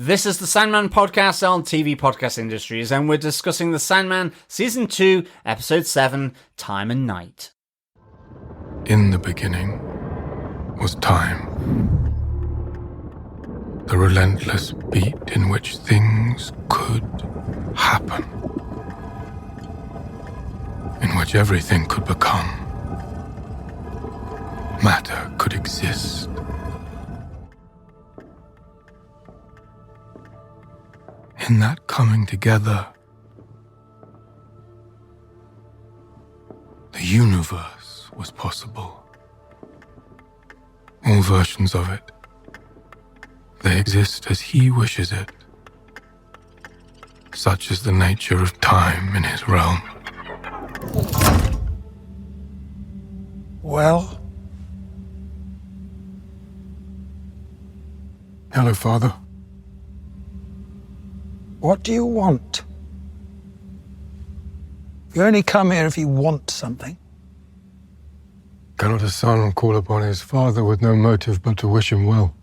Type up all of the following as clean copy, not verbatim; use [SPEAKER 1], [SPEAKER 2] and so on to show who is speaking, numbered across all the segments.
[SPEAKER 1] This is the Sandman podcast on TV Podcast Industries, and we're discussing the Sandman Season 2, Episode 7, Time and Night.
[SPEAKER 2] In the beginning was time. The relentless beat in which things could happen. In which everything could become. Matter could exist. In that coming together, the universe was possible. All versions of it. They exist as he wishes it. Such is the nature of time in his realm.
[SPEAKER 3] Well?
[SPEAKER 2] Hello, Father.
[SPEAKER 3] What do you want? You only come here if you want something.
[SPEAKER 2] Cannot a son call upon his father with no motive but to wish him well?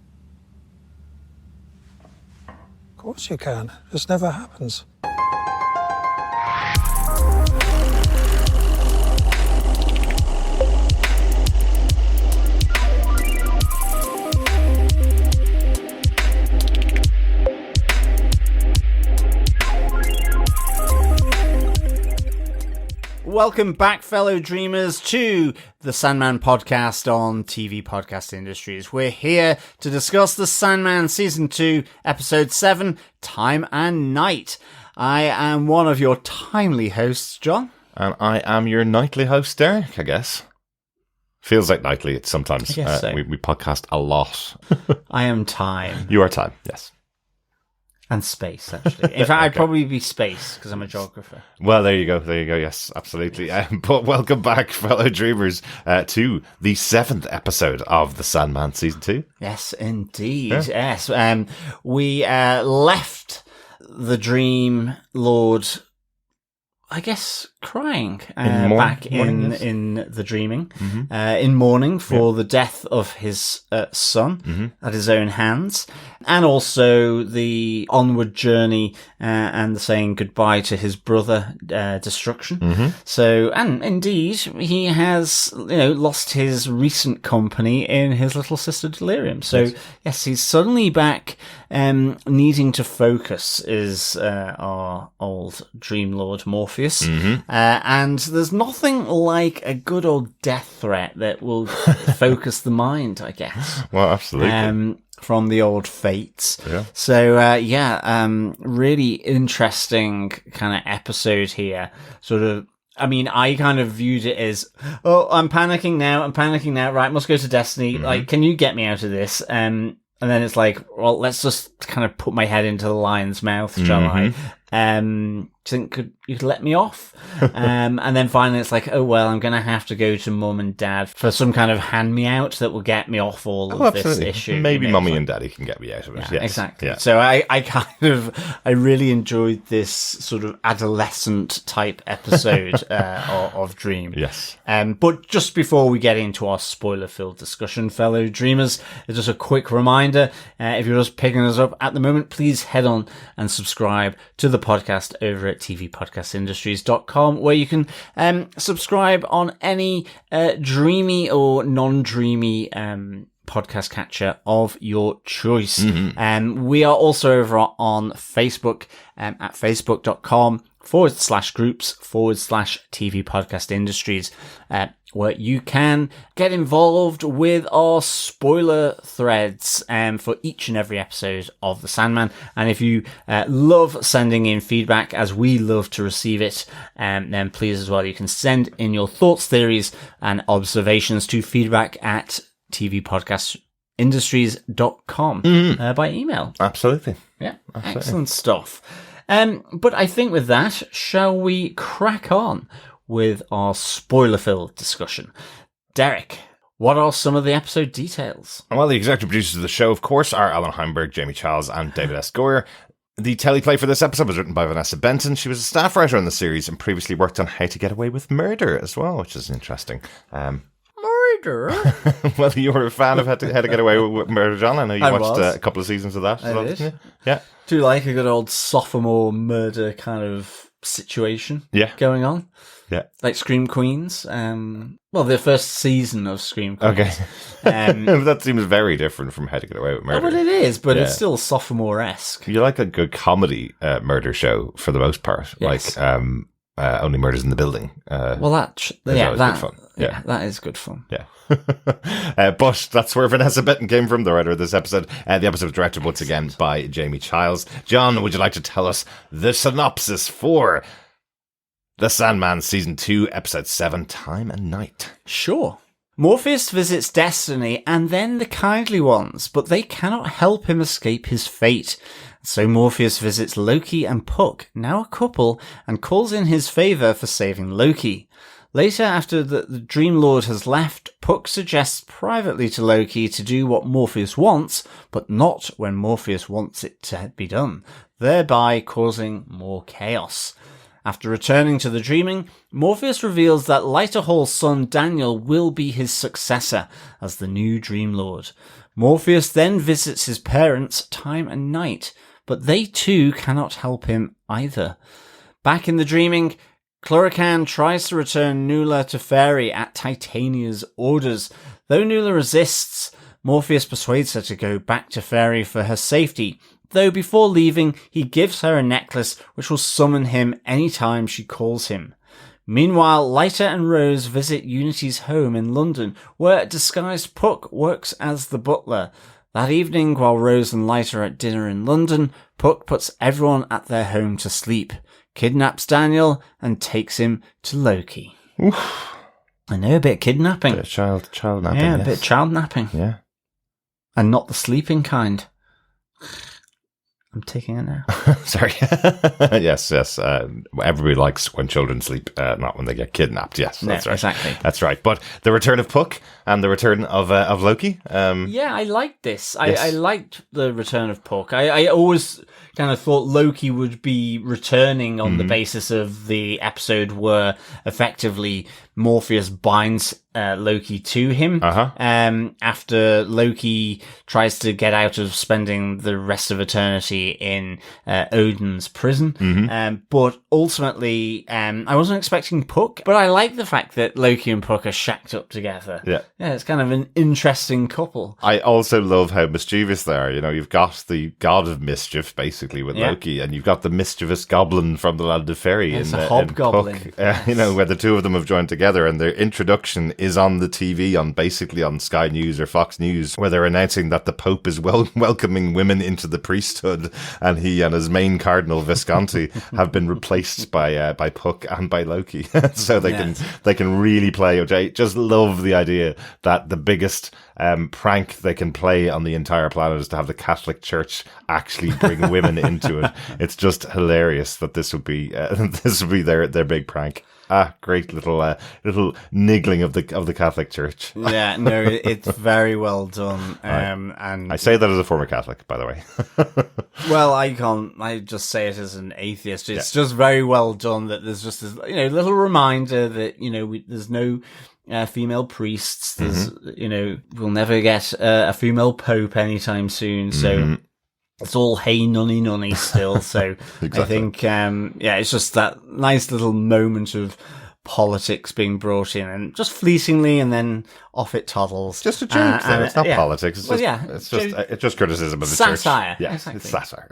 [SPEAKER 3] Of course you can. It just never happens.
[SPEAKER 1] Welcome back, fellow dreamers, to the Sandman podcast on TV Podcast Industries. We're here to discuss the Sandman Season 2, Episode 7, Time and Night. I am one of your timely hosts, John.
[SPEAKER 4] And I am your nightly host, Derek, I guess. Feels like nightly, it's sometimes.
[SPEAKER 1] I guess so.
[SPEAKER 4] We podcast a lot.
[SPEAKER 1] I am time.
[SPEAKER 4] You are time, yes.
[SPEAKER 1] And space, actually. In fact, I'd probably be space, because I'm a geographer.
[SPEAKER 4] Well, there you go, yes, absolutely. But welcome back, fellow dreamers, to the 7th episode of the Sandman Season 2.
[SPEAKER 1] Yes, indeed,
[SPEAKER 4] Yeah.
[SPEAKER 1] yes. We left the Dream Lord, I guess, crying back in the dreaming, in mourning for the death of his son at his own hands, and also the onward journey and the saying goodbye to his brother, Destruction. So, and indeed, he has, lost his recent company in his little sister Delirium. So, yes, he's suddenly back, needing to focus is our old Dream Lord Morpheus. And there's nothing like a good old death threat that will focus the mind, I guess.
[SPEAKER 4] Well, absolutely.
[SPEAKER 1] From the old fates.
[SPEAKER 4] Yeah.
[SPEAKER 1] So, really interesting kind of episode here. Sort of, I mean, I kind of viewed it as, I'm panicking now. Right, must go to Destiny. Like, can you get me out of this? And then it's like, well, let's just kind of put my head into the lion's mouth, shall I? Do you think you could let me off? And then finally it's like, oh, well, I'm going to have to go to mum and dad for some kind of hand me out that will get me off all of this issue.
[SPEAKER 4] Maybe mummy and daddy can get me out of it.
[SPEAKER 1] Yeah,
[SPEAKER 4] yes.
[SPEAKER 1] exactly.
[SPEAKER 4] Yeah.
[SPEAKER 1] So I really enjoyed this sort of adolescent type episode of Dream.
[SPEAKER 4] Yes.
[SPEAKER 1] But just before we get into our spoiler-filled discussion, fellow dreamers, just a quick reminder, if you're just picking us up at the moment, please head on and subscribe to the podcast over at tvpodcastindustries.com, where you can subscribe on any dreamy or non-dreamy podcast catcher of your choice. We are also over on Facebook at facebook.com/groups/TV Podcast Industries, where you can get involved with our spoiler threads for each and every episode of The Sandman. And if you love sending in feedback, as we love to receive it, then please as well, you can send in your thoughts, theories, and observations to feedback at tvpodcastindustries.com by email.
[SPEAKER 4] Absolutely.
[SPEAKER 1] Yeah, excellent stuff. But I think with that, shall we crack on with our spoiler-filled discussion? Derek, what are some of the episode details?
[SPEAKER 4] Well, the executive producers of the show, of course, are Alan Heinberg, Jamie Charles, and David S. Goyer. The teleplay for this episode was written by Vanessa Benton. She was a staff writer on the series and previously worked on How to Get Away with Murder as well, which is interesting.
[SPEAKER 1] murder.
[SPEAKER 4] Well, you were a fan of How to Get Away with Murder, John. I know you watched a couple of seasons of that.
[SPEAKER 1] I did.
[SPEAKER 4] Yeah.
[SPEAKER 1] Do like a good old sophomore murder kind of situation going on.
[SPEAKER 4] Yeah.
[SPEAKER 1] Like Scream Queens. Well, the first season of Scream Queens.
[SPEAKER 4] Okay. That seems very different from How to Get Away with Murder.
[SPEAKER 1] Well, it is, but it's still sophomore-esque.
[SPEAKER 4] You like a good comedy murder show for the most part.
[SPEAKER 1] Yes.
[SPEAKER 4] Like Only Murders in the Building.
[SPEAKER 1] Well, that
[SPEAKER 4] good fun.
[SPEAKER 1] Yeah, that is good fun.
[SPEAKER 4] Yeah. But that's where Vanessa Benton came from, the writer of this episode. The episode was directed once again by Jamie Childs. John, would you like to tell us the synopsis for The Sandman Season 2, Episode 7, Time and Night?
[SPEAKER 1] Sure. Morpheus visits Destiny and then the Kindly Ones, but they cannot help him escape his fate. So Morpheus visits Loki and Puck, now a couple, and calls in his favour for saving Loki. Later, after the Dream Lord has left, Puck suggests privately to Loki to do what Morpheus wants, but not when Morpheus wants it to be done, thereby causing more chaos. After returning to the dreaming, Morpheus reveals that Lyta Hall's son Daniel will be his successor as the new Dream Lord. Morpheus then visits his parents Time and Night, but they too cannot help him either. Back in the dreaming, Chlorocan tries to return Nula to Fairy at Titania's orders. Though Nula resists, Morpheus persuades her to go back to Fairy for her safety, though before leaving, he gives her a necklace which will summon him anytime she calls him. Meanwhile, Lyta and Rose visit Unity's home in London, where disguised Puck works as the butler. That evening, while Rose and Lyta are at dinner in London, Puck puts everyone at their home to sleep, kidnaps Daniel, and takes him to Loki.
[SPEAKER 4] Oof.
[SPEAKER 1] I know, a bit of kidnapping.
[SPEAKER 4] A bit of child napping.
[SPEAKER 1] Yeah, a bit of child napping.
[SPEAKER 4] Yeah.
[SPEAKER 1] And not the sleeping kind. I'm taking it now.
[SPEAKER 4] Sorry. Yes. Everybody likes when children sleep, not when they get kidnapped. Yes, that's right.
[SPEAKER 1] Exactly.
[SPEAKER 4] That's right. But the return of Puck and the return of Loki.
[SPEAKER 1] Yeah, I liked this.
[SPEAKER 4] Yes.
[SPEAKER 1] I liked the return of Puck. I always kind of thought Loki would be returning on the basis of the episode where effectively Morpheus binds Loki to him after Loki tries to get out of spending the rest of eternity in Odin's prison. But ultimately, I wasn't expecting Puck, but I like the fact that Loki and Puck are shacked up together.
[SPEAKER 4] Yeah,
[SPEAKER 1] it's kind of an interesting couple.
[SPEAKER 4] I also love how mischievous they are. You know, you've got the god of mischief, basically, with Loki, and you've got the mischievous goblin from the land of Fairy.
[SPEAKER 1] It's a hobgoblin.
[SPEAKER 4] You know, where the two of them have joined together, and their introduction is on the TV, basically on Sky News or Fox News, where they're announcing that the Pope is welcoming women into the priesthood, and he and his main cardinal Visconti have been replaced by Puck and by Loki. So they can really play. I just love the idea that the biggest prank they can play on the entire planet is to have the Catholic Church actually bring women into it. It's just hilarious that this would be their big prank. Great little niggling of the Catholic Church.
[SPEAKER 1] Yeah, no, it's very well done. And
[SPEAKER 4] I say that as a former Catholic, by the way.
[SPEAKER 1] Well, I just say it as an atheist. It's just very well done that there's just this, little reminder that, there's no female priests. There's, we'll never get a female pope anytime soon. So it's all hey nunny nunny still. So exactly. I think, it's just that nice little moment of politics being brought in, and just fleetingly, and then off it toddles.
[SPEAKER 4] Just a joke, though. It's not politics. It's just criticism of the
[SPEAKER 1] satire.
[SPEAKER 4] Church. Yeah, exactly. It's satire.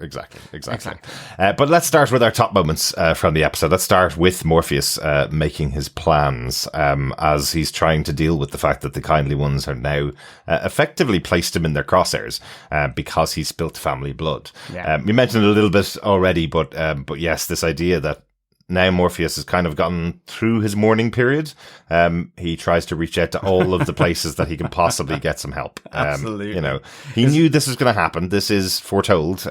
[SPEAKER 4] Exactly. But let's start with our top moments from the episode. Let's start with Morpheus making his plans as he's trying to deal with the fact that the Kindly Ones are now effectively placed him in their crosshairs because he spilt family blood. Yeah. We mentioned it a little bit already, but yes, this idea that now Morpheus has kind of gotten through his mourning period. He tries to reach out to all of the places that he can possibly get some help.
[SPEAKER 1] Absolutely.
[SPEAKER 4] He knew this was going to happen. This is foretold.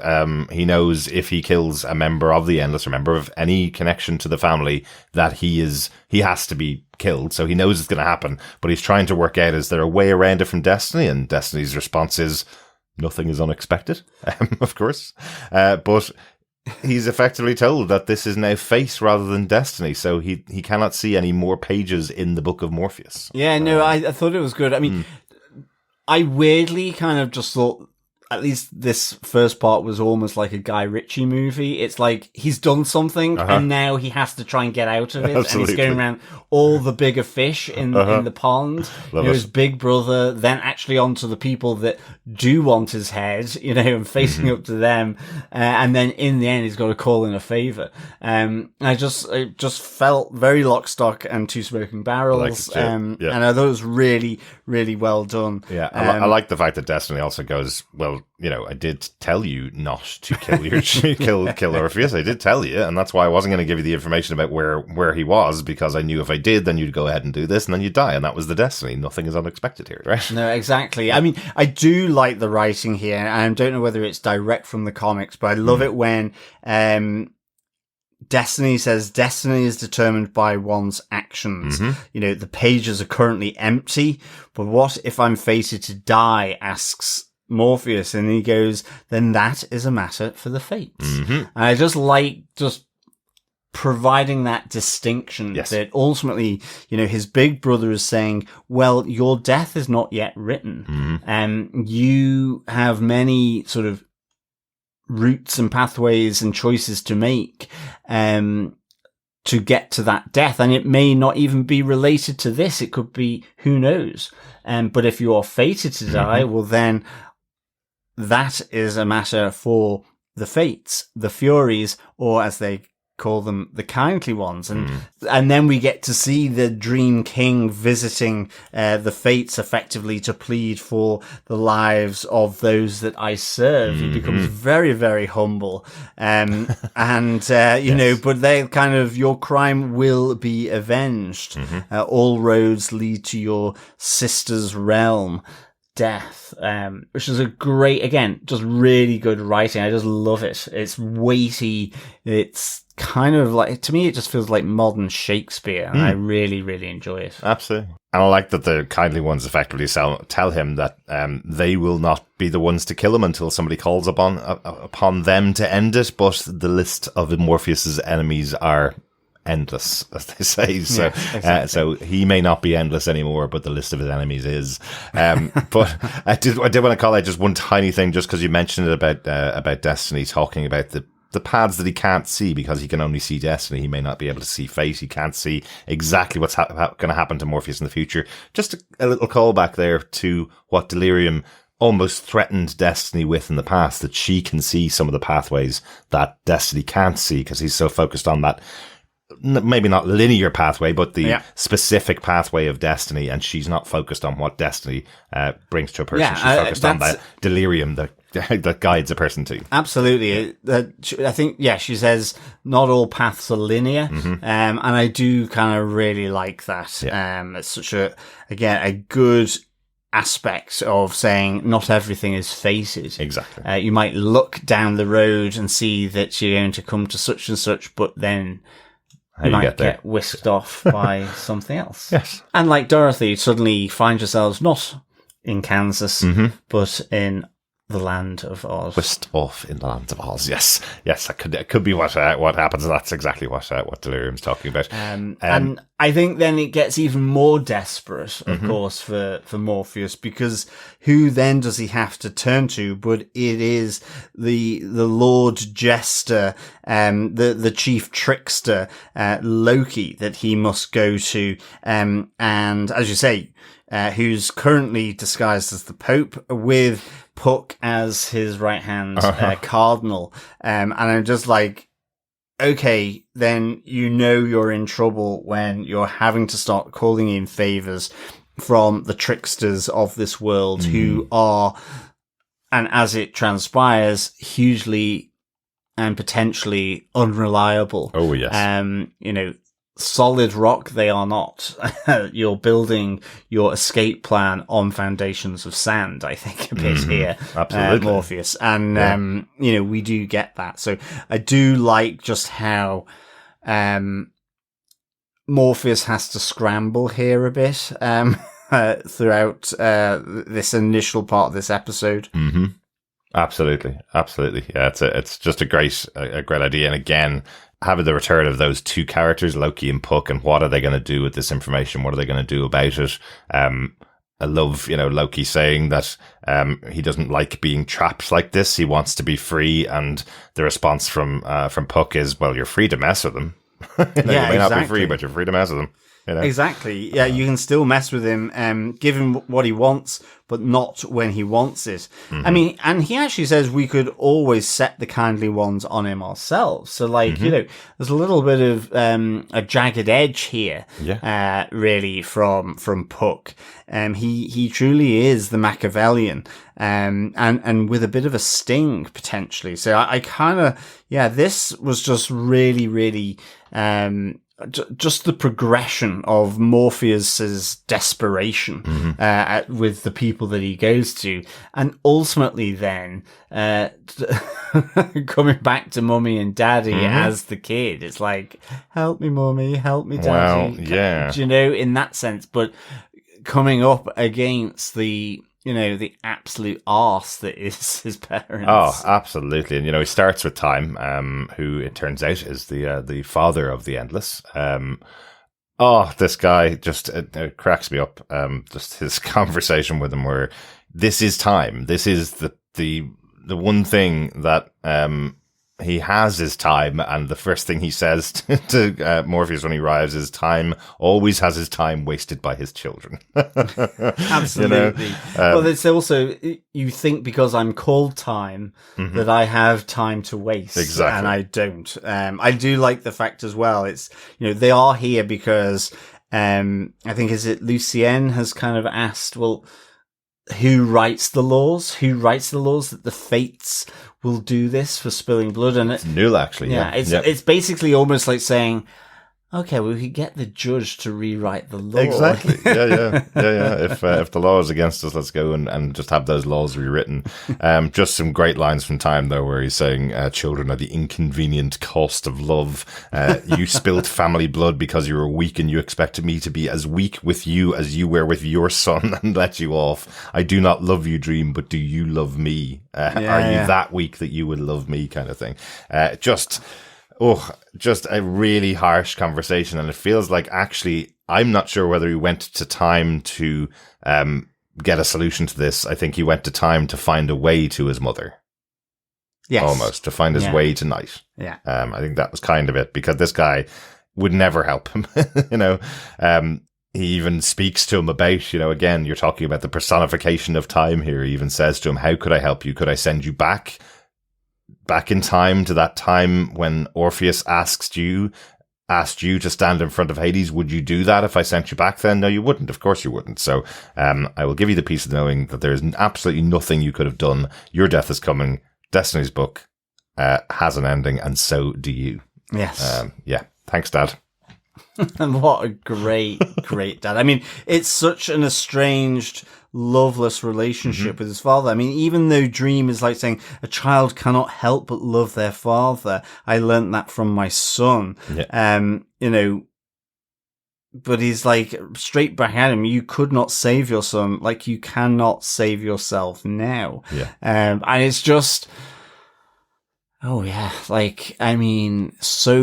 [SPEAKER 4] He knows if he kills a member of the Endless, or a member of any connection to the family, that he has to be killed. So he knows it's going to happen, but he's trying to work out, is there a way around it from Destiny? And Destiny's response is, nothing is unexpected, of course. But he's effectively told that this is now fate rather than destiny, so he cannot see any more pages in the Book of Morpheus.
[SPEAKER 1] Yeah, no, I thought it was good. I mean, I weirdly kind of just thought at least this first part was almost like a Guy Ritchie movie. It's like he's done something and now he has to try and get out of it.
[SPEAKER 4] Absolutely.
[SPEAKER 1] And he's going around all the bigger fish in the pond. His big brother, then actually onto the people that do want his head, and facing up to them. And then in the end, he's got to call in a favour. It just felt very Lock, Stock and Two Smoking Barrels. And I thought it was really, really well done.
[SPEAKER 4] Yeah, I like the fact that Destiny also goes, well, I did tell you not to kill Orpheus. I did tell you, and that's why I wasn't going to give you the information about where he was, because I knew if I did, then you'd go ahead and do this, and then you'd die, and that was the destiny. Nothing is unexpected here, right?
[SPEAKER 1] No, exactly. I mean, I do like the writing here, and I don't know whether it's direct from the comics, but I love it when Destiny says destiny is determined by one's actions. The pages are currently empty, but what if I'm fated to die, asks Morpheus, and he goes, then that is a matter for the fates. And I just like providing that distinction that ultimately, his big brother is saying, well, your death is not yet written. You have many sort of routes and pathways and choices to make, to get to that death. And it may not even be related to this. It could be, who knows? But if you are fated to die, well, then that is a matter for the fates, the Furies, or as they call them, the kindly ones. And then we get to see the Dream King visiting the fates effectively to plead for the lives of those that I serve. He becomes very, very humble. But they kind of, your crime will be avenged. All roads lead to your sister's realm. Death, which is a great, again, just really good writing. I just love it. It's weighty. It's kind of like, to me, it just feels like modern Shakespeare, and I really, really enjoy it.
[SPEAKER 4] Absolutely. And I like that the kindly ones effectively tell him that they will not be the ones to kill him until somebody calls upon them to end it, but the list of Morpheus's enemies are endless, as they say. So, exactly. So he may not be endless anymore, but the list of his enemies is. But I did want to call out just one tiny thing, just because you mentioned it about Destiny, talking about the paths that he can't see because he can only see destiny. He may not be able to see fate. He can't see exactly what's going to happen to Morpheus in the future. Just a little callback there to what Delirium almost threatened Destiny with in the past, that she can see some of the pathways that Destiny can't see because he's so focused on that, maybe not linear pathway, but the specific pathway of destiny, and she's not focused on what destiny brings to a person. She's focused on that delirium that guides a person to.
[SPEAKER 1] Absolutely. I think, she says not all paths are linear, and I do kind of really like that. It's such a good aspect of saying not everything is fated.
[SPEAKER 4] Exactly.
[SPEAKER 1] You might look down the road and see that you're going to come to such and such, but then you might get whisked off by something else.
[SPEAKER 4] Yes.
[SPEAKER 1] And like Dorothy, suddenly find yourselves not in Kansas, but in the land of Oz.
[SPEAKER 4] Whisked off in the land of Oz. Yes. That could be what happens. That's exactly what Delirium's talking about.
[SPEAKER 1] And I think then it gets even more desperate, of course, for Morpheus, because who then does he have to turn to? But it is the Lord Jester, the chief trickster, Loki, that he must go to. And as you say, who's currently disguised as the Pope, with Puck as his right hand cardinal. And I'm just like, okay, then you're in trouble when you're having to start calling in favors from the tricksters of this world, who are, and as it transpires, hugely and potentially unreliable.
[SPEAKER 4] Oh, yes.
[SPEAKER 1] Solid rock they are not. You're building your escape plan on foundations of sand, I think, a bit here.
[SPEAKER 4] Absolutely.
[SPEAKER 1] Morpheus. And, we do get that. So I do like just how Morpheus has to scramble here a bit throughout this initial part of this episode.
[SPEAKER 4] Absolutely. Yeah, it's just a great idea. And again, having the return of those two characters, Loki and Puck, and what are they going to do with this information? What are they going to do about it? I love, Loki saying that he doesn't like being trapped like this. He wants to be free, and the response from Puck is, "Well, you're free to mess with them. You may not be free, but you're free to mess with them."
[SPEAKER 1] Exactly. Yeah, you can still mess with him, give him what he wants, but not when he wants it. Mm-hmm. I mean, and he actually says we could always set the kindly ones on him ourselves. So, there's a little bit of a jagged edge here, really, from Puck. He truly is the Machiavellian, and with a bit of a sting potentially. So I kind of, this was just really, really, just the progression of Morpheus's desperation with the people that he goes to, and ultimately then coming back to Mummy and Daddy as the kid. It's like, help me, Mummy, help me, Daddy.
[SPEAKER 4] Well, yeah.
[SPEAKER 1] Do in that sense, but coming up against the absolute arse that is his parents.
[SPEAKER 4] Oh, absolutely. And, he starts with Time, who it turns out is the father of the Endless. This guy just it cracks me up. Just his conversation with him where this is Time. This is the one thing that, he has his time, and the first thing he says to Morpheus when he arrives is Time always has his time wasted by his children.
[SPEAKER 1] Absolutely. Well, it's also, you think because I'm called Time that I have time to waste.
[SPEAKER 4] Exactly.
[SPEAKER 1] And I don't. I do like the fact as well. It's, they are here because, I think, is it Lucienne has kind of asked, well, who writes the laws? Who writes the laws that the fates will do this for spilling blood? And
[SPEAKER 4] it's Null, actually. Yeah.
[SPEAKER 1] It's basically almost like saying, okay, well, we could get the judge to rewrite the law.
[SPEAKER 4] Exactly. Yeah. If the law is against us, let's go and just have those laws rewritten. Just some great lines from Time, though, where he's saying, children are the inconvenient cost of love. You spilled family blood because you were weak, and you expected me to be as weak with you as you were with your son and let you off. I do not love you, Dream, but do you love me? Are you that weak that you would love me, kind of thing? Just a really harsh conversation. And it feels like, actually, I'm not sure whether he went to Time to get a solution to this. I think he went to Time to find a way to his mother. Yes. Almost, to find his way to Night.
[SPEAKER 1] Yeah.
[SPEAKER 4] I think that was kind of it, because this guy would never help him, He even speaks to him about, again, you're talking about the personification of Time here. He even says to him, how could I help you? Could I send you back in time to that time when Orpheus asked you to stand in front of Hades? Would you do that if I sent you back then? No, you wouldn't. Of course you wouldn't. So I will give you the peace of knowing that there is absolutely nothing you could have done. Your death is coming. Destiny's book has an ending, and so do you.
[SPEAKER 1] Yes.
[SPEAKER 4] Thanks, Dad.
[SPEAKER 1] And what a great dad. I mean, it's such an estranged, loveless relationship with his father. I mean, even though Dream is like saying a child cannot help but love their father, I learnt that from my son. Yeah. But he's like straight back at him. You could not save your son, like you cannot save yourself now.
[SPEAKER 4] Yeah.
[SPEAKER 1] And it's just, so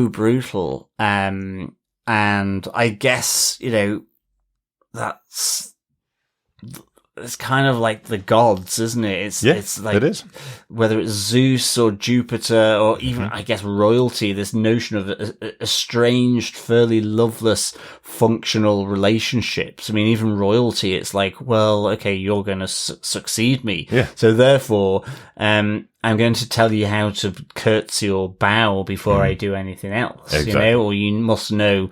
[SPEAKER 1] brutal. And I guess, it's kind of like the gods, isn't it? It's like,
[SPEAKER 4] it is.
[SPEAKER 1] Whether it's Zeus or Jupiter or even, I guess, royalty, this notion of estranged, fairly loveless, functional relationships. I mean, even royalty, it's like, well, okay, you're going to succeed me.
[SPEAKER 4] Yeah.
[SPEAKER 1] So therefore, I'm going to tell you how to curtsy or bow before I do anything else,
[SPEAKER 4] exactly.
[SPEAKER 1] Or you must know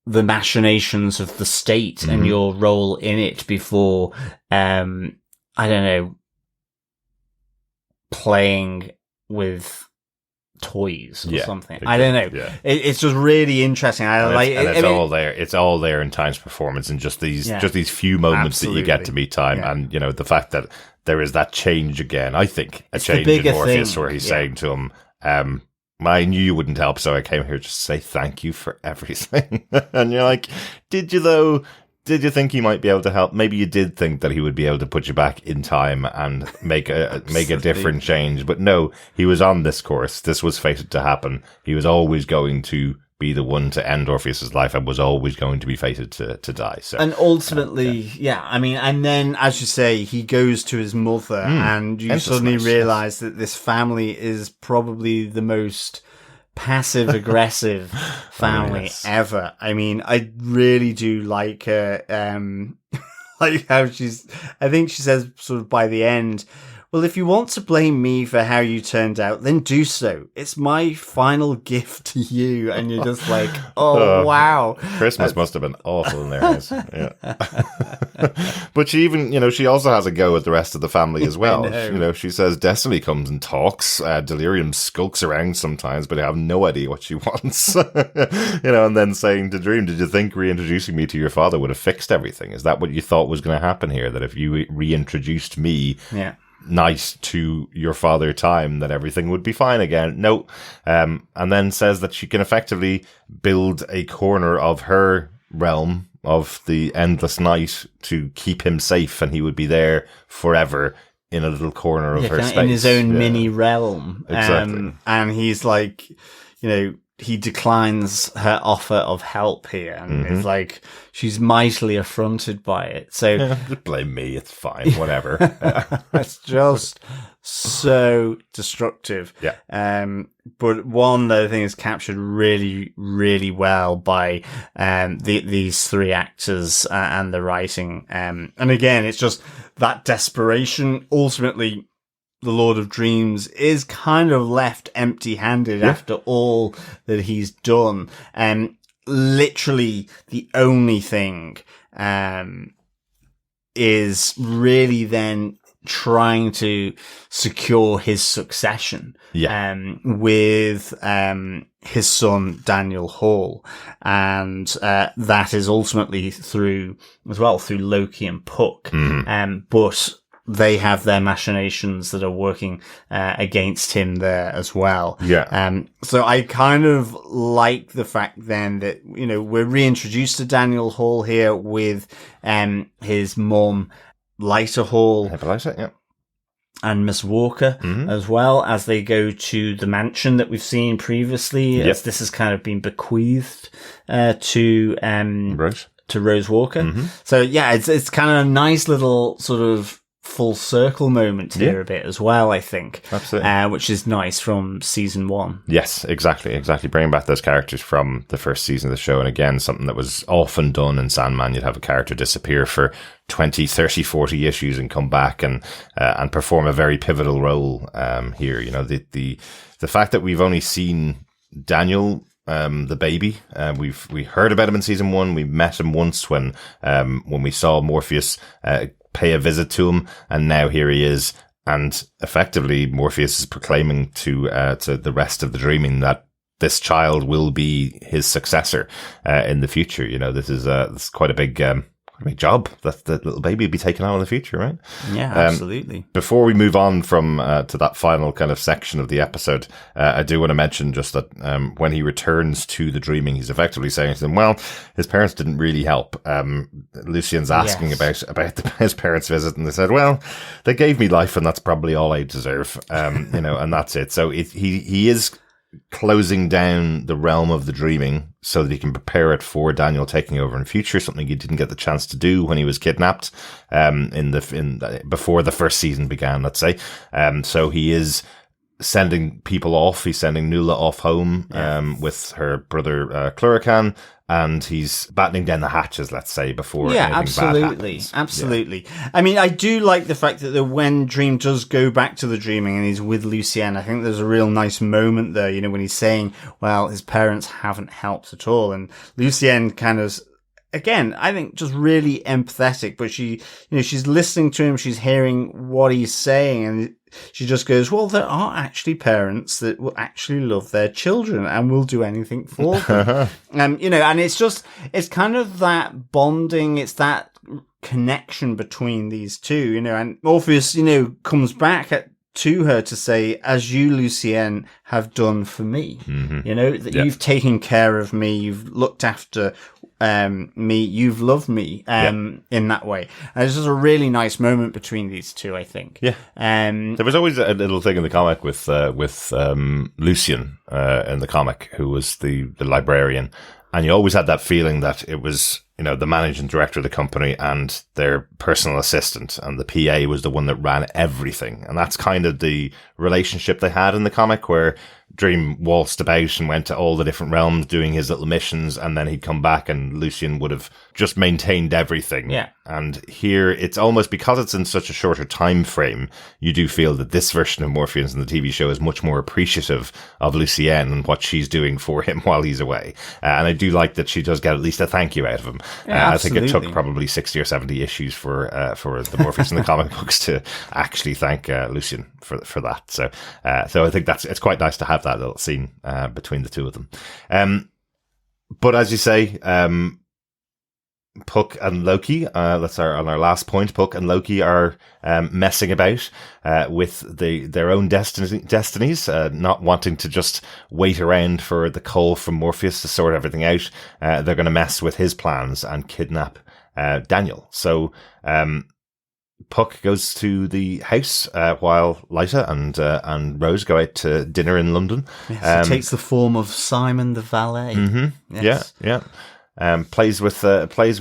[SPEAKER 1] the machinations of the state and your role in it before, playing with toys or something. Exactly. I don't know. Yeah. It's just really interesting.
[SPEAKER 4] It's all there. It's all there in Time's performance, and just these few moments that you get to meet Time, and the fact that there is that change again. I think a change in Morpheus where he's saying to him, I knew you wouldn't help, so I came here just to say thank you for everything. And you're like, did you though? Did you think he might be able to help? Maybe you did think that he would be able to put you back in time and make a different change. But no, he was on this course. This was fated to happen. He was always going to be the one to end Orpheus's life and was always going to be fated to die. So,
[SPEAKER 1] and ultimately, I mean, and then, as you say, he goes to his mother and you suddenly realise that this family is probably the most passive-aggressive family ever. I mean, I really do like her, like how I think she says sort of by the end, well, if you want to blame me for how you turned out, then do so. It's my final gift to you. And you're just like, oh, wow.
[SPEAKER 4] Christmas must have been awful in their house. Yeah. But she even, she also has a go at the rest of the family as well. She says Destiny comes and talks. Delirium skulks around sometimes, but I have no idea what she wants. And then saying to Dream, did you think reintroducing me to your father would have fixed everything? Is that what you thought was going to happen here? That if you reintroduced me... nice to your father time, that everything would be fine again. No. And then says that she can effectively build a corner of her realm of the endless night to keep him safe, and he would be there forever in a little corner of her space.
[SPEAKER 1] In his own mini realm.
[SPEAKER 4] Exactly.
[SPEAKER 1] And he's like, he declines her offer of help here, and it's like she's mightily affronted by it. So
[SPEAKER 4] just blame me, it's fine, whatever.
[SPEAKER 1] It's just so destructive. But one that I think is captured really, really well by these three actors and the writing. And again, it's just that desperation. Ultimately, the Lord of Dreams is kind of left empty-handed after all that he's done. Literally, the only thing is really then trying to secure his succession with his son Daniel Hall, and that is ultimately through Loki and Puck. But they have their machinations that are working against him there as well. So I kind of like the fact then that, we're reintroduced to Daniel Hall here with his mum, Lyta Hall. And Miss Walker as well, as they go to the mansion that we've seen previously. As this has kind of been bequeathed to Rose Walker. So it's kind of a nice little sort of full circle moment here a bit as well, I think.
[SPEAKER 4] Absolutely.
[SPEAKER 1] Which is nice from season 1.
[SPEAKER 4] Yes, exactly. Bringing back those characters from the first season of the show. And again, something that was often done in Sandman. You'd have a character disappear for 20, 30, 40 issues and come back and perform a very pivotal role here. The fact that we've only seen Daniel, the baby, we heard about him in season 1. We met him once when we saw Morpheus pay a visit to him, and now here he is, and effectively Morpheus is proclaiming to the rest of the Dreaming that this child will be his successor in the future. This is quite a big job that the little baby will be taken on in the future, right?
[SPEAKER 1] Yeah, absolutely.
[SPEAKER 4] Before we move on from to that final kind of section of the episode, I do want to mention just that when he returns to the Dreaming, he's effectively saying to them, well, his parents didn't really help. Lucien's asking about his parents' visit, and they said, well, they gave me life, and that's probably all I deserve, and that's it. So he is closing down the realm of the Dreaming so that he can prepare it for Daniel taking over in future, something he didn't get the chance to do when he was kidnapped before the first season began, let's say. So he is sending people off. He's sending Nuala off home with her brother Cluracan, and he's battening down the hatches, let's say, before anything bad happens.
[SPEAKER 1] Absolutely. I mean, I do like the fact that when Dream does go back to the Dreaming and he's with Lucienne, I think there's a real nice moment there, when he's saying, well, his parents haven't helped at all. And Lucienne kind of, again, I think just really empathetic, but she's listening to him, she's hearing what he's saying, and she just goes, well, there are actually parents that will actually love their children and will do anything for them. And it's kind of that bonding, it's that connection between these two, and Morpheus, comes back to her to say, as you, Lucienne, have done for me, that you've taken care of me, you've looked after me, you've loved me, in that way. And it's just a really nice moment between these two, I think.
[SPEAKER 4] Yeah. There was always a little thing in the comic with Lucian, in the comic, who was the librarian. And you always had that feeling that it was, the managing director of the company and their personal assistant, and the PA was the one that ran everything. And that's kind of the relationship they had in the comic, where Dream waltzed about and went to all the different realms doing his little missions, and then he'd come back and Lucian would have just maintained everything.
[SPEAKER 1] Yeah.
[SPEAKER 4] And here it's almost, because it's in such a shorter time frame, you do feel that this version of Morpheus in the TV show is much more appreciative of Lucienne and what she's doing for him while he's away. And I do like that she does get at least a thank you out of him.
[SPEAKER 1] Yeah,
[SPEAKER 4] I think it took probably 60 or 70 issues for the Morpheus in the comic books to actually thank Lucian for that. So I think it's quite nice to have that little scene between the two of them. But as you say, Puck and Loki, on our last point, Puck and Loki are messing about with their own destinies, not wanting to just wait around for the call from Morpheus to sort everything out. They're going to mess with his plans and kidnap Daniel. So Puck goes to the house while Lyta and Rose go out to dinner in London.
[SPEAKER 1] Yes, it takes the form of Simon the valet.
[SPEAKER 4] Mm-hmm.
[SPEAKER 1] Yes.
[SPEAKER 4] Yeah. Plays with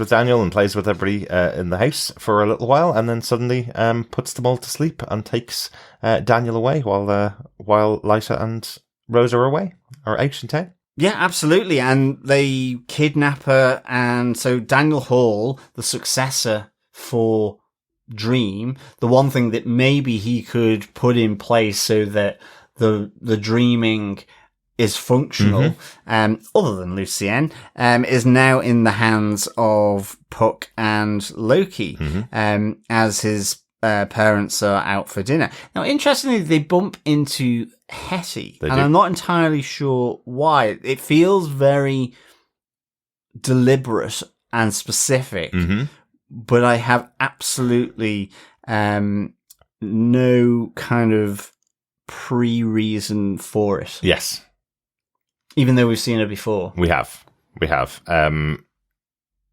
[SPEAKER 4] Daniel and plays with everybody in the house for a little while, and then suddenly puts them all to sleep and takes Daniel away while Lyta and Rose are away or out in town.
[SPEAKER 1] Yeah, absolutely. And they kidnap her, and so Daniel Hall, the successor for Dream, the one thing that maybe he could put in place so that the dreaming is functional, other than Lucienne, is now in the hands of Puck and Loki, as his parents are out for dinner. Now, interestingly, they bump into Hetty, and I'm not entirely sure why. It feels very deliberate and specific, but I have absolutely no kind of pre-reason for it.
[SPEAKER 4] Yes.
[SPEAKER 1] Even though we've seen her before.
[SPEAKER 4] We have.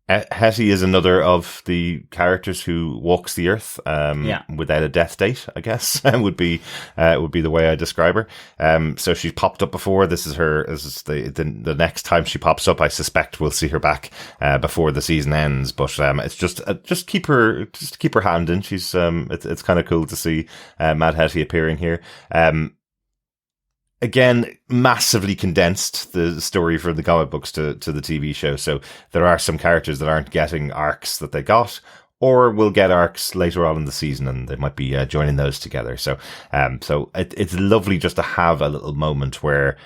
[SPEAKER 4] Hetty is another of the characters who walks the earth without a death date, I guess, would be the way I describe her. So she's popped up before. This is the next time she pops up. I suspect we'll see her back before the season ends. But it's just keep her hand in. She's it's kind of cool to see Mad Hetty appearing here. Again, massively condensed the story from the comic books to the TV show. So there are some characters that aren't getting arcs that they got, or will get arcs later on in the season, and they might be joining those together. So it's lovely just to have a little moment where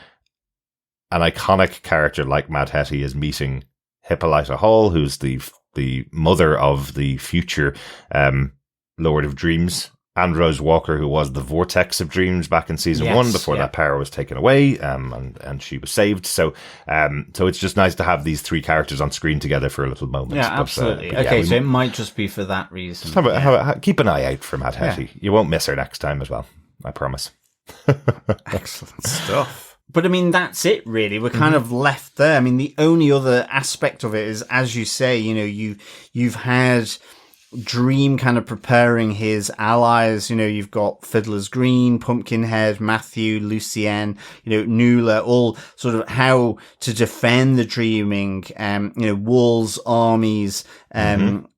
[SPEAKER 4] an iconic character like Mad Hetty is meeting Lyta Hall, who's the mother of the future Lord of Dreams, and Rose Walker, who was the Vortex of Dreams back in season 1 before that power was taken away, and she was saved. So it's just nice to have these three characters on screen together for a little moment.
[SPEAKER 1] Yeah, absolutely. So it might just be for that reason.
[SPEAKER 4] Keep an eye out for Mad Hetty. You won't miss her next time as well. I promise.
[SPEAKER 1] Excellent stuff. But I mean, that's it really. We're kind of left there. I mean, the only other aspect of it is, as you say, you've had Dream kind of preparing his allies. You've got Fiddler's Green, Pumpkinhead, Matthew, Lucienne, Nuala, all sort of how to defend the dreaming, walls, armies,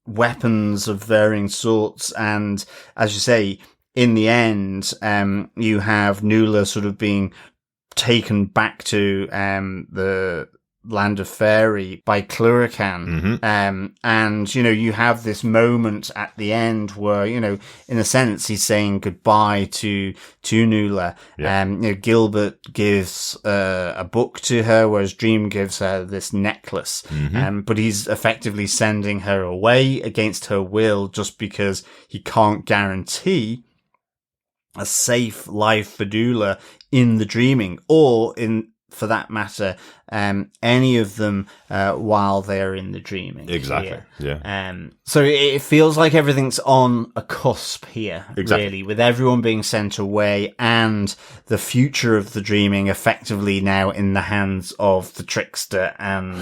[SPEAKER 1] weapons of varying sorts. And as you say, in the end, you have Nuala sort of being taken back to the land of fairy by Cluracan. And you have this moment at the end where in a sense he's saying goodbye to Nuala. Gilbert gives a book to her, whereas Dream gives her this necklace. But he's effectively sending her away against her will, just because he can't guarantee a safe life for Nuala in the dreaming, or in for that matter, any of them while they're in the dreaming.
[SPEAKER 4] Exactly.
[SPEAKER 1] Here.
[SPEAKER 4] Yeah.
[SPEAKER 1] So it feels like everything's on a cusp here, really, with everyone being sent away and the future of the dreaming effectively now in the hands of the trickster and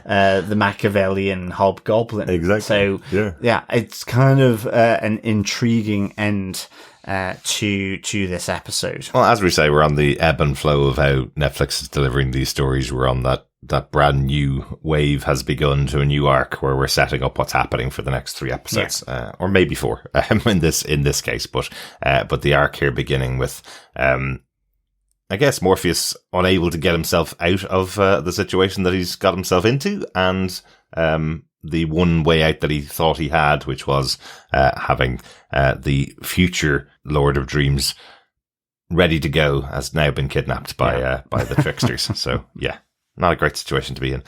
[SPEAKER 1] the Machiavellian hobgoblin.
[SPEAKER 4] Exactly.
[SPEAKER 1] So yeah, it's kind of an intriguing end to this episode.
[SPEAKER 4] Well, as we say, we're on the ebb and flow of how Netflix is delivering these stories. We're on that brand new wave has begun to a new arc where we're setting up what's happening for the next 3 episodes, or maybe 4 in this case. But the arc here beginning with, I guess, Morpheus unable to get himself out of the situation that he's got himself into, and the one way out that he thought he had, which was having the future Lord of Dreams ready to go, has now been kidnapped by the tricksters. So yeah, not a great situation to be in.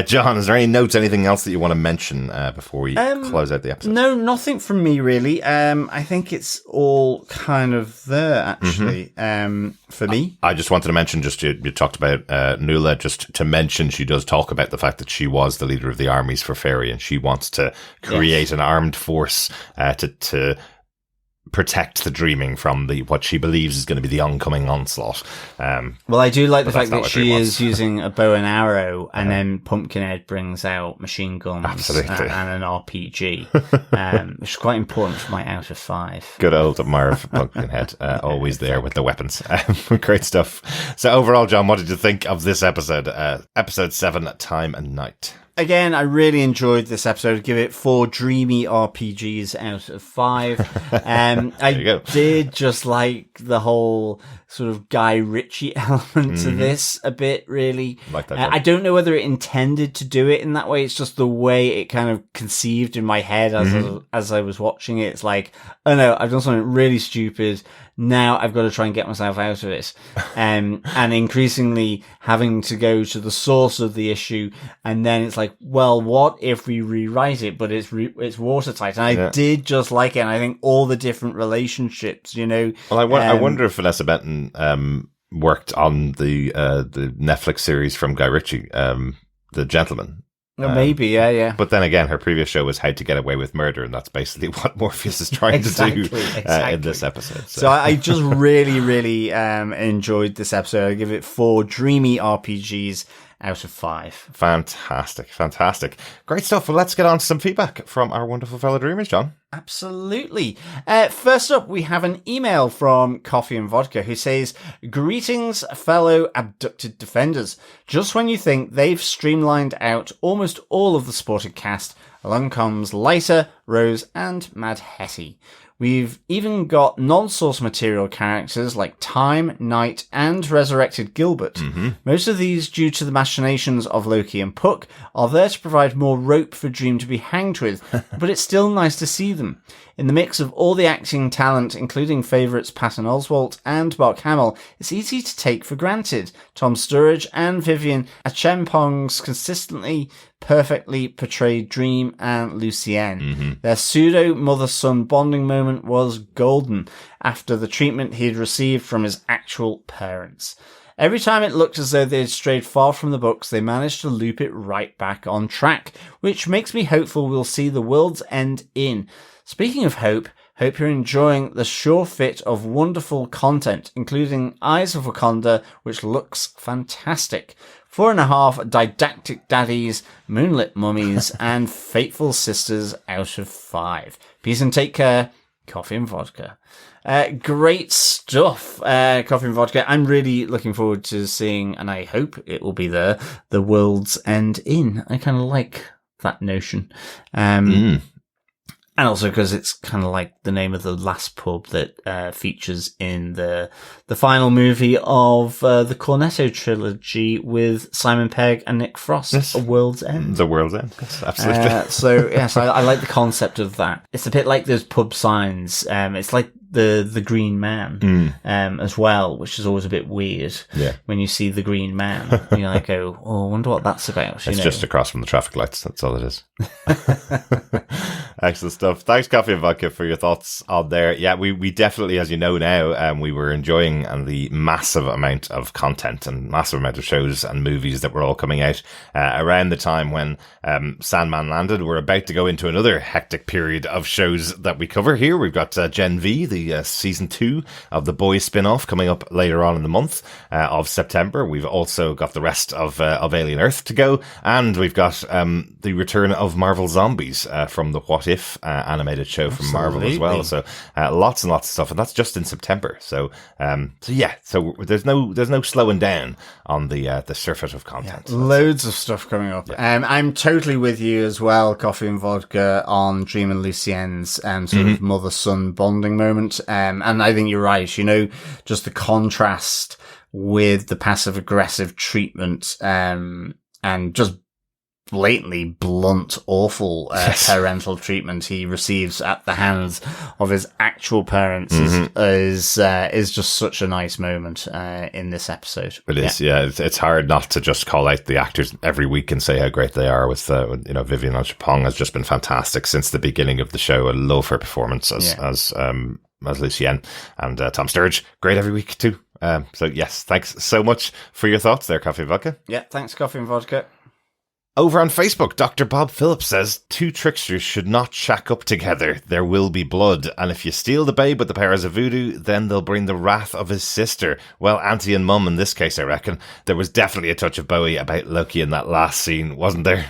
[SPEAKER 4] John, is there any notes, anything else that you want to mention before we close out the episode?
[SPEAKER 1] No, nothing from me really. I think it's all kind of there actually. For me,
[SPEAKER 4] I just wanted to mention, you talked about Nuala, just to mention she does talk about the fact that she was the leader of the armies for Fairy, and she wants to create an armed force to protect the dreaming from what she believes is going to be the oncoming onslaught.
[SPEAKER 1] Well, I do like the fact that she is using a bow and arrow, and then Pumpkinhead brings out machine guns and an RPG, which is quite important for my out of 5.
[SPEAKER 4] Good old Marv Pumpkinhead, always there with the weapons. Great stuff. So overall, John, what did you think of this episode? Episode 7, Time and Night.
[SPEAKER 1] Again, I really enjoyed this episode. I'd give it 4 dreamy RPGs out of 5. I did just like the whole sort of Guy Ritchie element to this a bit, really.
[SPEAKER 4] Like that
[SPEAKER 1] I don't know whether it intended to do it in that way. It's just the way it kind of conceived in my head as I was watching it. It's like, oh no, I've done something really stupid. Now I've got to try and get myself out of it. And increasingly having to go to the source of the issue. And then it's like, well, what if we rewrite it, but it's watertight? And I did just like it. And I think all the different relationships, you know.
[SPEAKER 4] Well, I wonder if Vanessa Benton worked on the Netflix series from Guy Ritchie, The Gentleman.
[SPEAKER 1] Maybe, yeah.
[SPEAKER 4] But then again, her previous show was How to Get Away with Murder, and that's basically what Morpheus is trying to do in this episode.
[SPEAKER 1] So I just really, really enjoyed this episode. I give it 4 dreamy RPGs out of 5.
[SPEAKER 4] Fantastic. Great stuff. Well, let's get on to some feedback from our wonderful fellow dreamers, John.
[SPEAKER 1] Absolutely. First up, we have an email from Coffee and Vodka who says, "Greetings, fellow abducted defenders. Just when you think they've streamlined out almost all of the sporting cast, along comes Lyta, Rose, and Mad Hetty. We've even got non-source material characters like Time, Night, and Resurrected Gilbert. Most of these, due to the machinations of Loki and Puck, are there to provide more rope for Dream to be hanged with, but it's still nice to see them. In the mix of all the acting talent, including favourites Patton Oswalt and Mark Hamill, it's easy to take for granted. Tom Sturridge and Vivian Acheampong's consistently perfectly portrayed Dream and Lucienne. Their pseudo mother-son bonding moment was golden after the treatment he had received from his actual parents. Every time it looked as though they had strayed far from the books, they managed to loop it right back on track, which makes me hopeful we'll see the World's End in. Speaking of hope you're enjoying the sure fit of wonderful content, including Eyes of Wakanda, which looks fantastic. 4.5 didactic daddies, moonlit mummies, and fateful sisters out of 5. Peace and take care. Coffee and Vodka. Great stuff, Coffee and Vodka. I'm really looking forward to seeing, and I hope it will be there, the World's End Inn. I kind of like that notion. And also because it's kind of like the name of the last pub that features in the final movie of the Cornetto trilogy with Simon Pegg and Nick Frost,
[SPEAKER 4] yes.
[SPEAKER 1] A World's End.
[SPEAKER 4] The World's End, yes, absolutely.
[SPEAKER 1] So, yes, I like the concept of that. It's a bit like those pub signs. It's like the Green Man as well, which is always a bit weird when you see the Green Man. You're like, oh, I wonder what that's about.
[SPEAKER 4] It's just across from the traffic lights. That's all it is. Excellent stuff. Thanks, Coffee and Vodka, for your thoughts on there. Yeah, we definitely, as you know now, we were enjoying the massive amount of content and massive amount of shows and movies that were all coming out around the time when Sandman landed. We're about to go into another hectic period of shows that we cover here. We've got Gen V, the season 2 of the Boys spin-off coming up later on in the month of September. We've also got the rest of Alien Earth to go, and we've got the return of Marvel Zombies from the What If animated show from Marvel as well. So lots and lots of stuff, and that's just in September. So there's no slowing down on the surfeit of content.
[SPEAKER 1] Yeah, loads of stuff coming up. Yeah. I'm totally with you as well, Coffee and Vodka, on Dream and Lucienne's sort of mother-son bonding moment. And I think you're right. Just the contrast with the passive-aggressive treatment and just blatantly blunt, awful parental treatment he receives at the hands of his actual parents is just such a nice moment in this episode.
[SPEAKER 4] It is, yeah. It's hard not to just call out the actors every week and say how great they are. With Vivian Chapong has just been fantastic since the beginning of the show. I love her performance as Lucienne, and Tom Sturridge, great every week too. So yes, thanks so much for your thoughts there, Coffee and Vodka.
[SPEAKER 1] Yeah, thanks, Coffee and Vodka.
[SPEAKER 4] Over on Facebook, Dr. Bob Phillips says, 2 tricksters should not shack up together. There will be blood. And if you steal the babe with the powers of voodoo, then they'll bring the wrath of his sister. Well, auntie and mum in this case, I reckon. There was definitely a touch of Bowie about Loki in that last scene, wasn't there?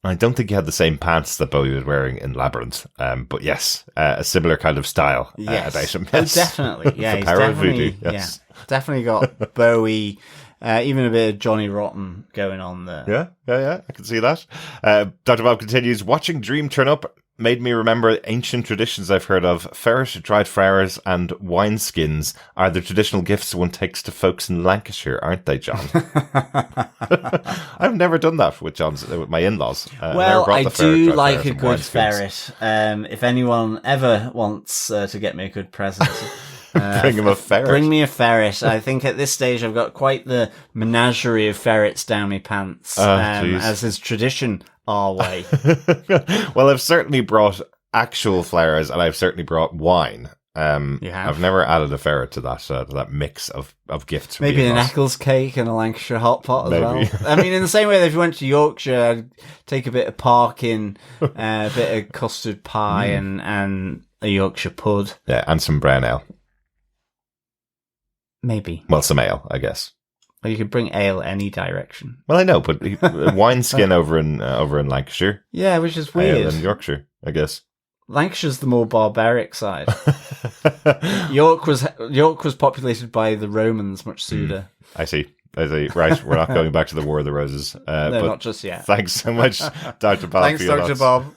[SPEAKER 4] I don't think he had the same pants that Bowie was wearing in Labyrinth. But yes, a similar kind of style about him. Yes.
[SPEAKER 1] Oh, definitely. Yeah,
[SPEAKER 4] the power of voodoo.
[SPEAKER 1] Yes. Yeah, definitely got Bowie... even a bit of Johnny Rotten going on there.
[SPEAKER 4] Yeah, I can see that. Dr. Bob continues, watching Dream turn up made me remember ancient traditions I've heard of. Ferret, dried flowers, and wineskins are the traditional gifts one takes to folks in Lancashire, aren't they, John? I've never done that with my in-laws.
[SPEAKER 1] Well, I do like a good ferret. If anyone ever wants to get me a good present...
[SPEAKER 4] Bring him a ferret.
[SPEAKER 1] Bring me a ferret. I think at this stage I've got quite the menagerie of ferrets down my pants, as is tradition our way.
[SPEAKER 4] Well, I've certainly brought actual flowers, and I've certainly brought wine.
[SPEAKER 1] You have?
[SPEAKER 4] I've never added a ferret to that mix of gifts.
[SPEAKER 1] Maybe an Eccles cake and a Lancashire hot pot as well. I mean, in the same way that if you went to Yorkshire, I'd take a bit of parkin, a bit of custard pie, and a Yorkshire pud.
[SPEAKER 4] Yeah, and some brown ale.
[SPEAKER 1] Maybe.
[SPEAKER 4] Well, some ale, I guess.
[SPEAKER 1] Or you could bring ale any direction.
[SPEAKER 4] Well, I know, but wineskin over in Lancashire.
[SPEAKER 1] Yeah, which is weird.
[SPEAKER 4] Ale in Yorkshire, I guess.
[SPEAKER 1] Lancashire's the more barbaric side. York was populated by the Romans much sooner.
[SPEAKER 4] I see. Right, we're not going back to the War of the Roses.
[SPEAKER 1] No, but not just yet.
[SPEAKER 4] Thanks so much, Dr. Bob.
[SPEAKER 1] Thanks, Dr. Bob.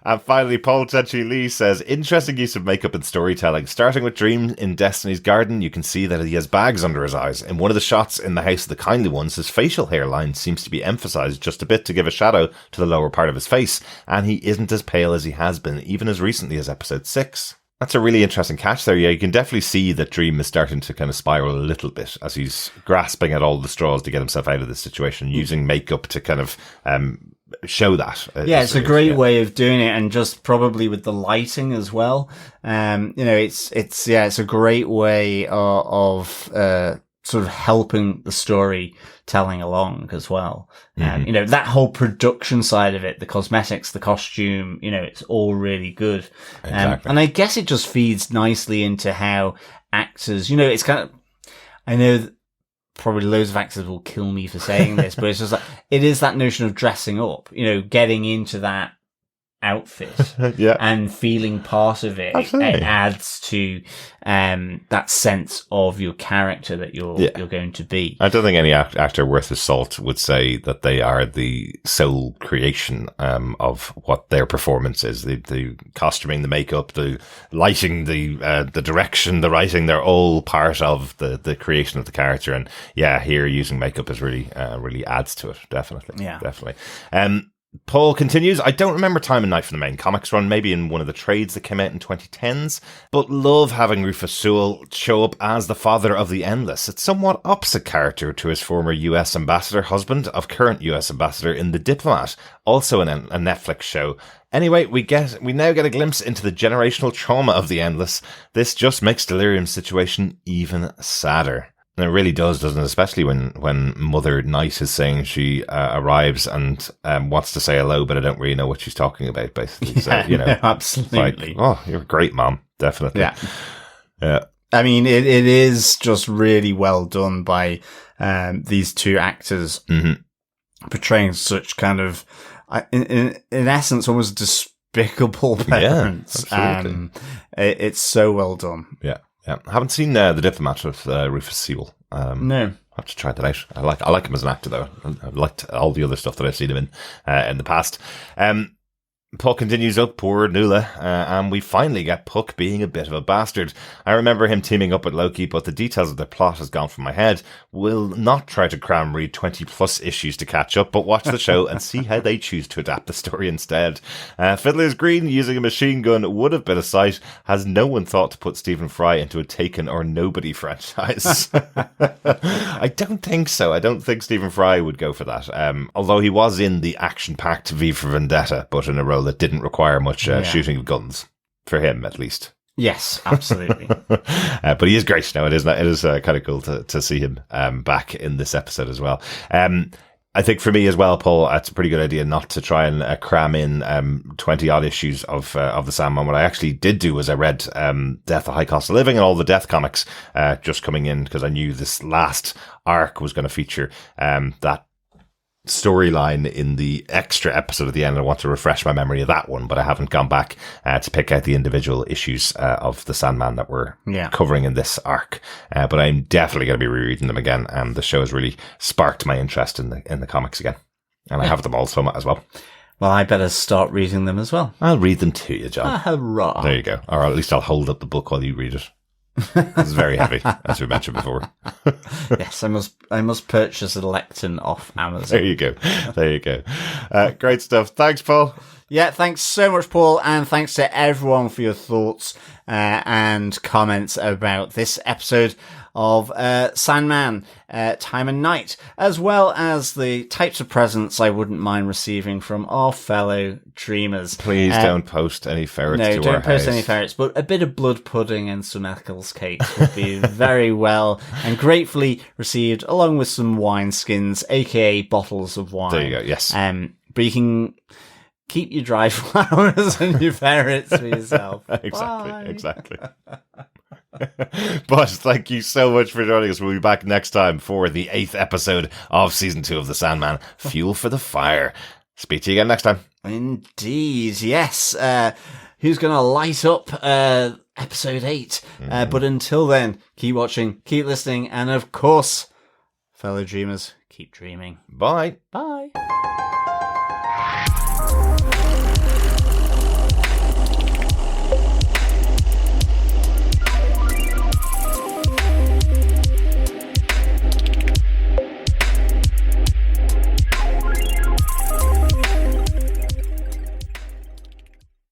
[SPEAKER 4] And finally, Paul Chechi Lee says, interesting use of makeup and storytelling. Starting with Dream in Destiny's Garden, you can see that he has bags under his eyes. In one of the shots in the House of the Kindly Ones, his facial hairline seems to be emphasised just a bit to give a shadow to the lower part of his face, and he isn't as pale as he has been, even as recently as episode 6. That's a really interesting catch there. Yeah, you can definitely see that Dream is starting to kind of spiral a little bit as he's grasping at all the straws to get himself out of this situation, using makeup to kind of show that.
[SPEAKER 1] It's a great way of doing it, and just probably with the lighting as well. It's a great way of sort of helping the story telling along as well. That whole production side of it, the cosmetics, the costume, it's all really good.
[SPEAKER 4] Exactly.
[SPEAKER 1] And I guess it just feeds nicely into how actors, it's kind of, I know probably loads of actors will kill me for saying this, but it's just like, it is that notion of dressing up, getting into that outfit and feeling part of it. Absolutely. It adds to that sense of your character that you're going to be.
[SPEAKER 4] I don't think any actor worth his salt would say that they are the sole creation of what their performance is. The costuming, the makeup, the lighting, the direction, the writing, they're all part of the creation of the character. And here using makeup is really adds to it. Definitely. Paul continues, I don't remember time and night from the main comics run, maybe in one of the trades that came out in 2010s, but love having Rufus Sewell show up as the father of the Endless. It's somewhat opposite character to his former US ambassador, husband of current US ambassador in The Diplomat, also a Netflix show. Anyway, we now get a glimpse into the generational trauma of the Endless. This just makes Delirium's situation even sadder. And it really does, doesn't it? Especially when Mother Night is saying she arrives and wants to say hello, but I don't really know what she's talking about, basically.
[SPEAKER 1] Yeah,
[SPEAKER 4] so, you know,
[SPEAKER 1] absolutely.
[SPEAKER 4] Like, oh, you're a great mom, definitely.
[SPEAKER 1] Yeah. I mean, it is just really well done by these two actors portraying such kind of, in essence, almost despicable parents.
[SPEAKER 4] Yeah, absolutely.
[SPEAKER 1] It's so well done.
[SPEAKER 4] Yeah. Yeah, I haven't seen The Diplomat with Rufus Sewell.
[SPEAKER 1] No.
[SPEAKER 4] I have to try that out. I like him as an actor, though. I've liked all the other stuff that I've seen him in the past. Paul continues up, poor Nuala, and we finally get Puck being a bit of a bastard. I remember him teaming up with Loki, but the details of the plot has gone from my head. Will not try to cram read 20 plus issues to catch up, but watch the show and see how they choose to adapt the story instead. Fiddler's Green using a machine gun would have been a sight. Has no one thought to put Stephen Fry into a Taken or Nobody franchise? I don't think so. I don't think Stephen Fry would go for that. Although he was in the action-packed V for Vendetta, but in a role that didn't require much shooting of guns, for him at least.
[SPEAKER 1] Yes, absolutely.
[SPEAKER 4] But he is great now. It is kind of cool to see him back in this episode as well. I think for me as well, Paul, it's a pretty good idea not to try and cram in 20 odd issues of the Sandman. What I actually did do was I read Death, the High Cost of Living, and all the Death comics just coming in, because I knew this last arc was going to feature that storyline in the extra episode at the end. I want to refresh my memory of that one, but I haven't gone back to pick out the individual issues of the Sandman that we're covering in this arc. But I'm definitely going to be rereading them again, and the show has really sparked my interest in the comics again. And I have them all somewhat as well.
[SPEAKER 1] Well, I better start reading them as well.
[SPEAKER 4] I'll read them to you, John.
[SPEAKER 1] Hurrah.
[SPEAKER 4] There you go. Or at least I'll hold up the book while you read it. It's very heavy, as we mentioned before.
[SPEAKER 1] Yes, I must purchase a lectern off Amazon.
[SPEAKER 4] There you go. Great stuff. Thanks, Paul.
[SPEAKER 1] Yeah, thanks so much, Paul, and thanks to everyone for your thoughts and comments about this episode of Sandman, Time and Night, as well as the types of presents I wouldn't mind receiving from our fellow dreamers.
[SPEAKER 4] Please don't post any ferrets to our house.
[SPEAKER 1] No, don't post any ferrets, but a bit of blood pudding and some Eccles cake would be very well and gratefully received, along with some wine skins, aka bottles of wine.
[SPEAKER 4] There you go, yes.
[SPEAKER 1] But you can keep your dry flowers and your ferrets for yourself.
[SPEAKER 4] Exactly. But thank you so much for joining us. We'll be back next time for the 8th episode of Season 2 of The Sandman, Fuel for the Fire. Speak to you again next time.
[SPEAKER 1] Indeed, yes. Who's going to light up episode 8? But until then, keep watching, keep listening, and of course, fellow dreamers, keep dreaming.
[SPEAKER 4] Bye.
[SPEAKER 1] Bye.